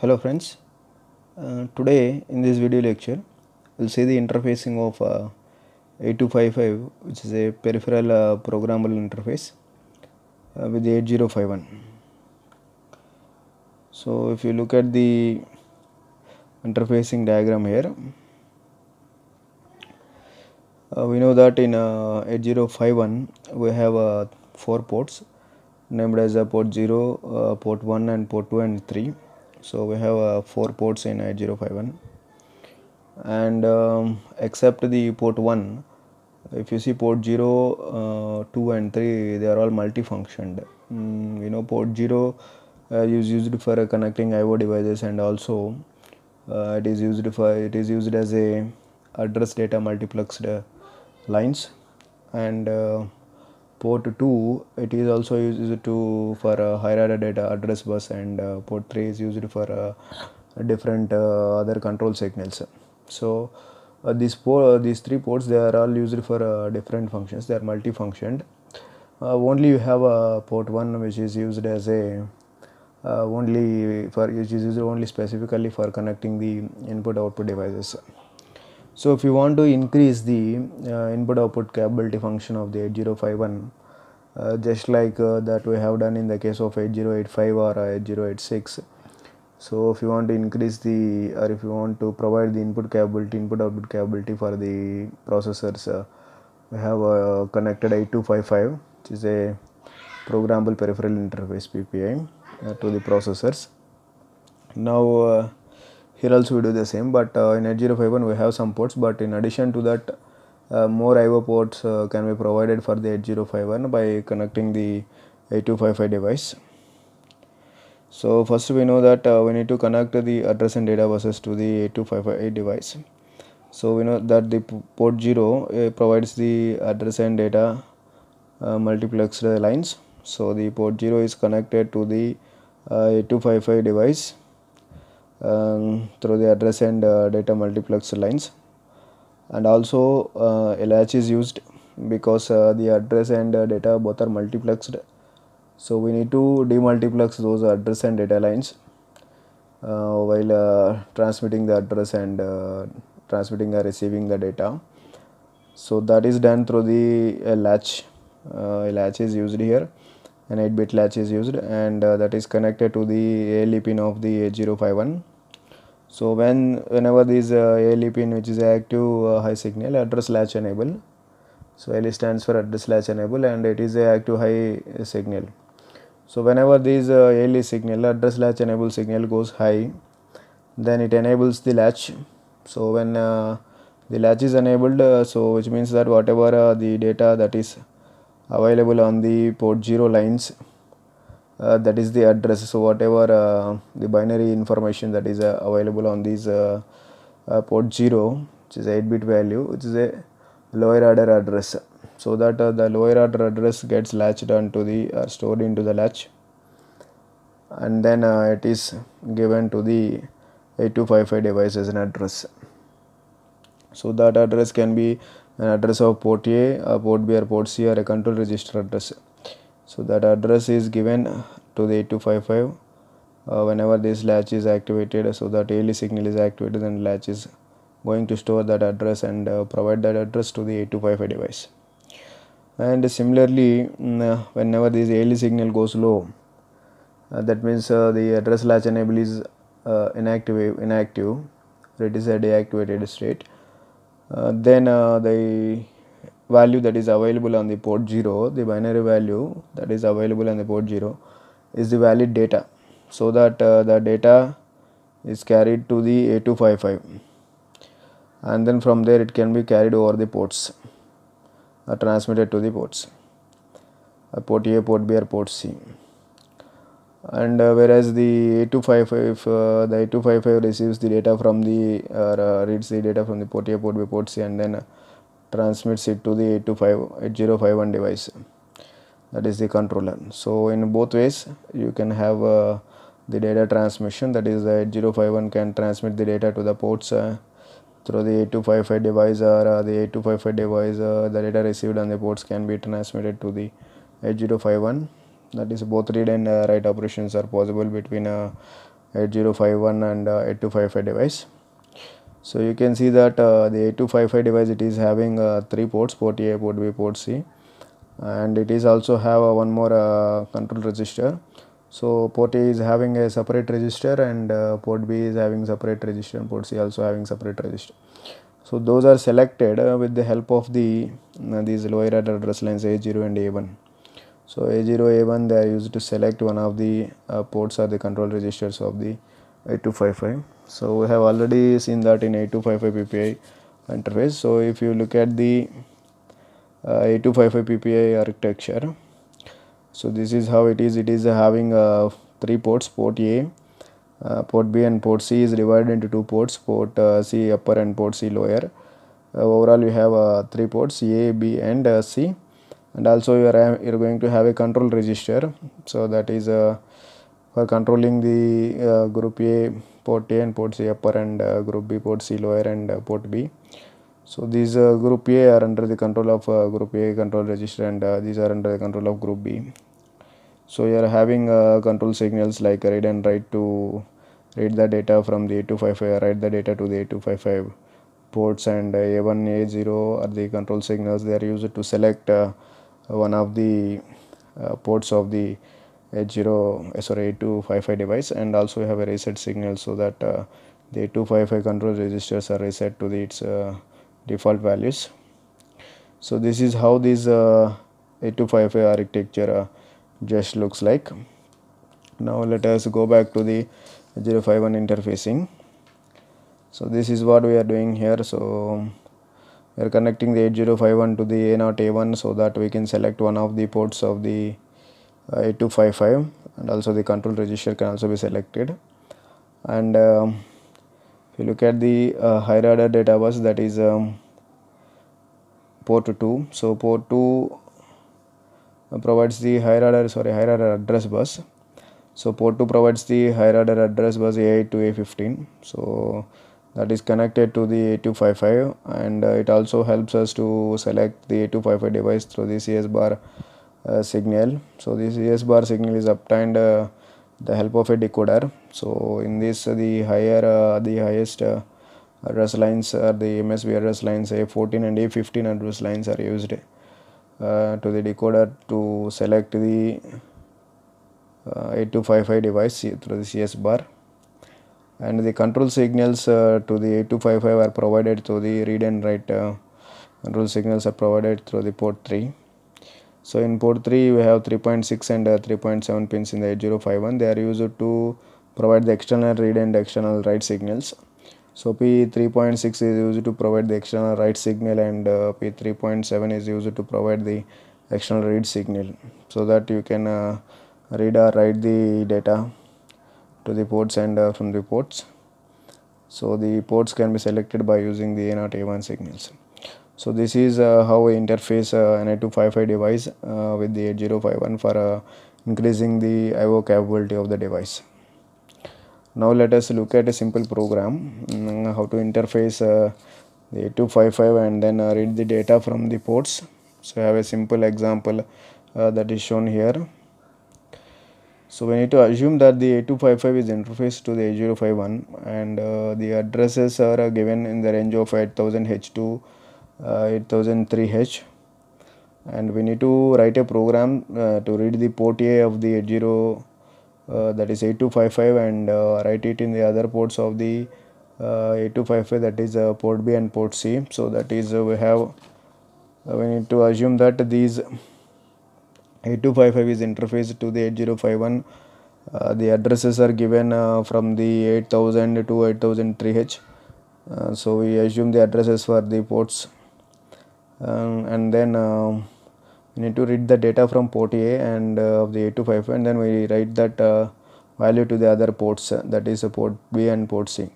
Hello friends, today in this video lecture we'll see the interfacing of 8255, which is a peripheral programmable interface with the 8051. So if you look at the interfacing diagram here, we know that in 8051 we have 4 ports named as port 0, port 1 and port 2 and 3. So we have 4 ports in 8051, and except the port 1, if you see port 0, 2 and 3, they are all multifunctioned. Port 0 is used for connecting IO devices, and also it is used as a address data multiplexed lines, and port 2, it is also used for higher order data address bus, and port 3 is used for different other control signals. So these 3 ports, they are all used for different functions. They are multifunctioned. Only you have a port 1 which is used as a which is used only specifically for connecting the input output devices. So if you want to increase the input output capability function of the 8051, just like that we have done in the case of 8085 or 8086. So if you want to increase or if you want to provide the input output capability for the processors, we have connected 8255, which is a programmable peripheral interface PPI to the processors. Now here also we do the same, but in 8051 we have some ports, but in addition to that, more IO ports can be provided for the 8051 by connecting the 8255 device. So first we know that we need to connect the address and data buses to the 8255 device. So we know that the port 0 provides the address and data multiplexed lines. So the port 0 is connected to the 8255 device through the address and data multiplexed lines, and also a latch is used because the address and data both are multiplexed. So we need to demultiplex those address and data lines while transmitting the address and transmitting or receiving the data. So that is done through the latch. A latch is used here, an 8-bit latch is used, and that is connected to the ALE pin of the 8051. So whenever this ALE pin, which is active high signal, address latch enable. So ALE stands for address latch enable, and it is a active high signal. So whenever this ALE signal, address latch enable signal goes high, then it enables the latch. So when the latch is enabled, so which means that whatever the data that is available on the port 0 lines, that is the address. So whatever the binary information that is available on these port 0, which is 8-bit value, which is a lower order address, so that the lower order address gets latched onto the stored into the latch, and then it is given to the 8255 device as an address. So that address can be an address of port A, port B, or port C, or a control register address. So that address is given to the 8255 whenever this latch is activated. So that ALE signal is activated, and latch is going to store that address and provide that address to the 8255 device. And similarly, whenever this ALE signal goes low, that means the address latch enable is inactive, it is a deactivated state. Then the value that is available on the port 0, the binary value that is available on the port 0 is the valid data, so that the data is carried to the 8255, and then from there it can be carried over the ports, transmitted to the ports, port A, port B, or port C. And whereas the 8255, the 8255 receives the data from the reads the data from the port A, port B, port C, and then transmits it to the 8051 device, that is the controller. So in both ways you can have the data transmission, that is the 8051 can transmit the data to the ports through the 8255 device, or the 8255 device, the data received on the ports can be transmitted to the 8051. That is, both read and write operations are possible between 8051 and 8255 device. So you can see that the 8255 device, it is having 3 ports, port A, port B, port C, and it is also have one more control register. So port A is having a separate register, and port B is having separate register, and port C also having separate register. So those are selected with the help of the these lower order address lines A0 and A1. So A0, A1, they are used to select one of the ports or the control registers of the 8255. So we have already seen that in 8255 PPI interface. So if you look at the 8255 PPI architecture, so this is how it is. It is having 3 ports, port A, port B, and port C is divided into 2 ports, port C upper and port C lower. Overall you have 3 ports, A, B, and C, and also you're going to have a control register. So that is for controlling the group A, port A and port C upper, and group B, port C lower, and port B. So these group A are under the control of group A control register, and these are under the control of group B. So you are having control signals like read and write to read the data from the 8255, write the data to the 8255 ports, and A1, A0 are the control signals. They are used to select one of the ports of the 8255 device, and also you have a reset signal, so that the 8255 control registers are reset to its default values. So this is how this 8255 architecture just looks like. Now let us go back to the 8051 interfacing. So this is what we are doing here. So we are connecting the 8051 to the A0, A1, so that we can select one of the ports of the 8255, and also the control register can also be selected. And if you look at the higher order data bus, that is port 2. So port 2 provides the higher order address bus. So port 2 provides the higher order address bus A8 to A15. So that is connected to the 8255, and it also helps us to select the 8255 device through the CS bar signal. So this CS bar signal is obtained the help of a decoder. So in this the highest address lines are the MSB address lines A14 and A15 address lines are used to the decoder to select the 8255 device through the CS bar, and the control signals to the 8255 are provided through the read and write control signals are provided through the port 3. So in port 3 we have 3.6 and 3.7 pins in the 8051. They are used to provide the external read and external write signals. So P3.6 is used to provide the external write signal, and P3.7 is used to provide the external read signal, so that you can read or write the data to the ports and from the ports. So the ports can be selected by using the A0, A1 signals. So this is how we interface an 8255 device with the 8051 for increasing the I/O capability of the device. Now let us look at a simple program how to interface the 8255 and then read the data from the ports. So I have a simple example that is shown here. So we need to assume that the 8255 is interfaced to the 8051, and the addresses are given in the range of 8000H to 8003H, and we need to write a program to read the port A of the 80 that is 8255, and write it in the other ports of the 8255, that is port B and port C. So that is we need to assume that these 8255 is interfaced to the 8051. The addresses are given from the 8000 to 8003H. So we assume the addresses for the ports, and then we need to read the data from port A and of the 8255, and then we write that value to the other ports, that is port B and port C.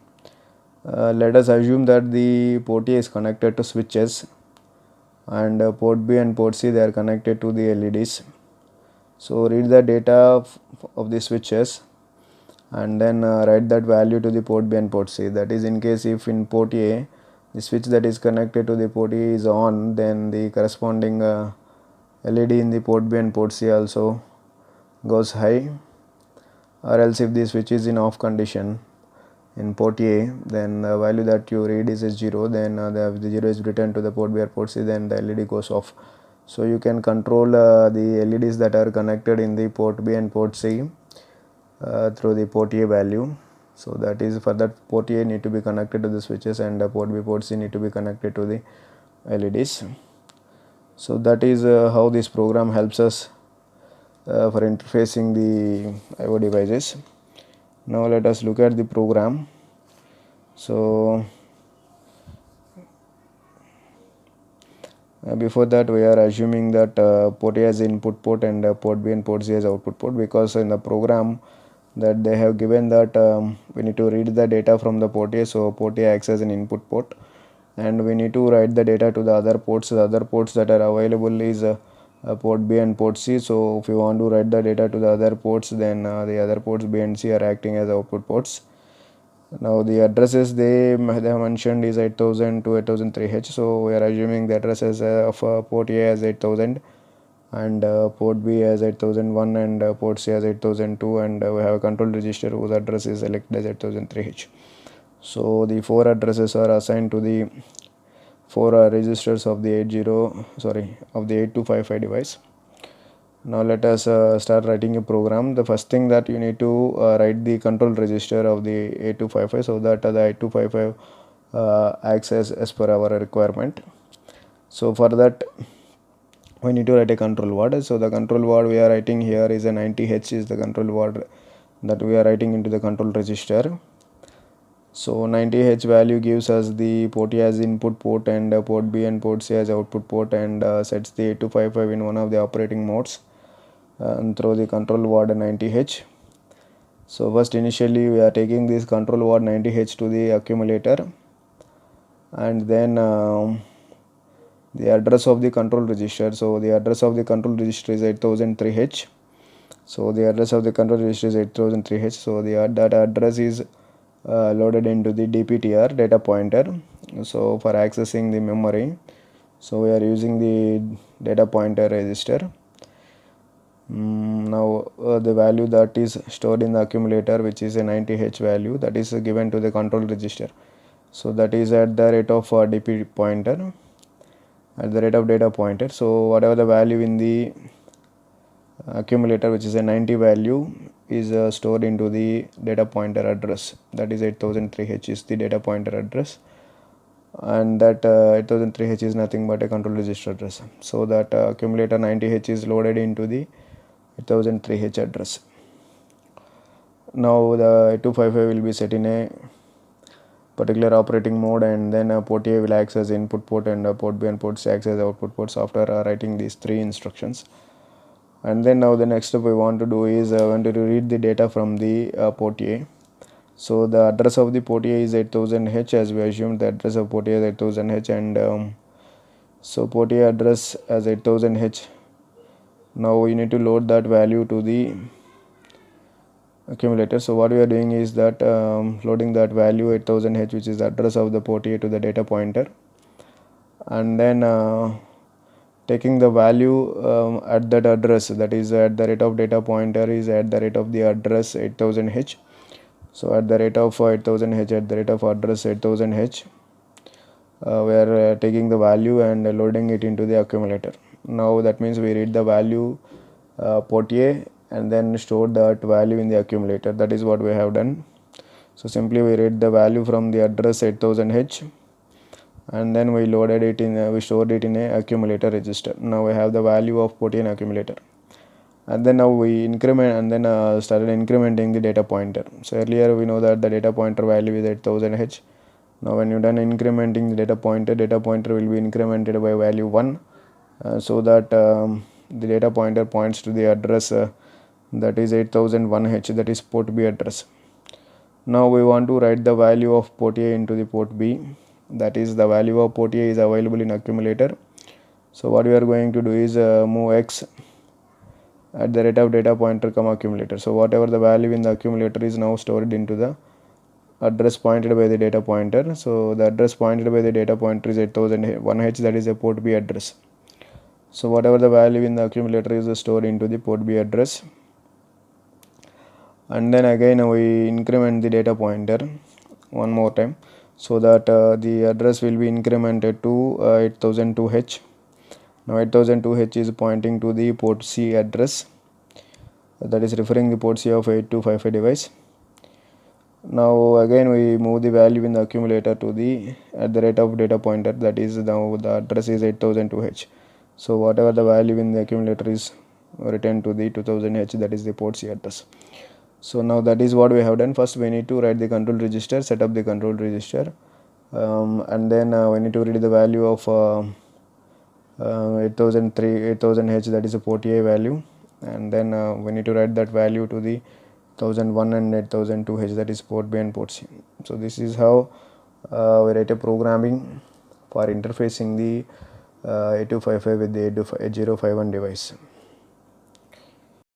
Let us assume that the port A is connected to switches, and port B and port C, they are connected to the LEDs. So read the data of the switches, and then write that value to the port B and port C. That is, in case if in port A the switch that is connected to the port A is on, then the corresponding LED in the port B and port C also goes high, or else if the switch is in off condition in port A, then the value that you read is 0, then the 0 is returned to the port B or port C, then the LED goes off. So you can control the LEDs that are connected in the port B and port C through the port A value. So that is, for that, port A need to be connected to the switches, and port B, port C need to be connected to the LEDs. So that is how this program helps us for interfacing the IO devices. Now let us look at the program. So before that, we are assuming that port A as input port and port B and port C as output port, because in the program that they have given that we need to read the data from the port A, so port A acts as an input port, and we need to write the data to the other ports. The other ports that are available is port B and port C. So if you want to write the data to the other ports, then the other ports B and C are acting as output ports. Now the addresses they have mentioned is 8000 to 8003H, so we are assuming the addresses of port A as 8000, and port B as 8001, and port C as 8002, and we have a control register whose address is selected as 8003H. So the 4 addresses are assigned to the 4 registers of the 8255 device. Now let us start writing a program. The first thing that you need to write the control register of the 8255, so that the 8255 acts as per our requirement. So for that, we need to write a control word. So the control word we are writing here is a 90H is the control word that we are writing into the control register. So 90H value gives us the port A as input port, and port B and port C as output port, and sets the 8255 in one of the operating modes and through the control word 90H. So first, initially we are taking this control word 90H to the accumulator, and then the address of the control register. So the address of the control register is 8003H. So the address of the control register is 8003H. So that address is loaded into the DPTR, data pointer. So for accessing the memory, so we are using the data pointer register. Now the value that is stored in the accumulator, which is a 90H value, that is given to the control register. So that is at the rate of DP pointer, at the rate of data pointer. So whatever the value in the accumulator, which is a 90 value, is stored into the data pointer address, that is 8003H is the data pointer address, and that 8003H is nothing but a control register address. So that accumulator 90H is loaded into the 8003H address. Now the 8255 will be set in a particular operating mode, and then port A will act as input port, and port B and port C acts as output ports after writing these 3 instructions. And then now the next step we want to do is want to read the data from the port A. So the address of the port A is 8000H, as we assumed the address of port A is 8000H, and so port A address as 8000H. Now we need to load that value to the accumulator. So what we are doing is that loading that value 8000H, which is the address of the port A, to the data pointer, and then taking the value at that address, that is at the rate of data pointer is at the rate of the address 8000H. So at the rate of 8000H, at the rate of address 8000H, we are taking the value and loading it into the accumulator. Now that means we read the value port A and then store that value in the accumulator. That is what we have done. So simply we read the value from the address 8000H, and then we loaded it in we stored it in a accumulator register. Now we have the value of port A in accumulator, and then now we increment and then started incrementing the data pointer. So earlier we know that the data pointer value is 8000H. Now when you're done incrementing the data pointer will be incremented by value 1, so that the data pointer points to the address that is 8001H, that is port B address. Now we want to write the value of port A into the port B, that is the value of port A is available in accumulator. So what we are going to do is move X at the rate of data pointer accumulator. So whatever the value in the accumulator is now stored into the address pointed by the data pointer. So the address pointed by the data pointer is 8001H, that is a port B address. So whatever the value in the accumulator is stored into the port B address, and then again we increment the data pointer one more time, so that the address will be incremented to 8002H. Now 8002H is pointing to the port C address, that is referring the port C of 8255 device. Now again we move the value in the accumulator to the at the rate of data pointer, that is now the address is 8002H. So whatever the value in the accumulator is returned to the 2000H, that is the port C address. So now that is what we have done. First we need to write the control register, set up the control register, and then we need to read the value of 8000H, that is a port A value, and then we need to write that value to the 1001 and 8002H, that is port B and port C. So this is how we write a programming for interfacing the 8255 with the 8051 device.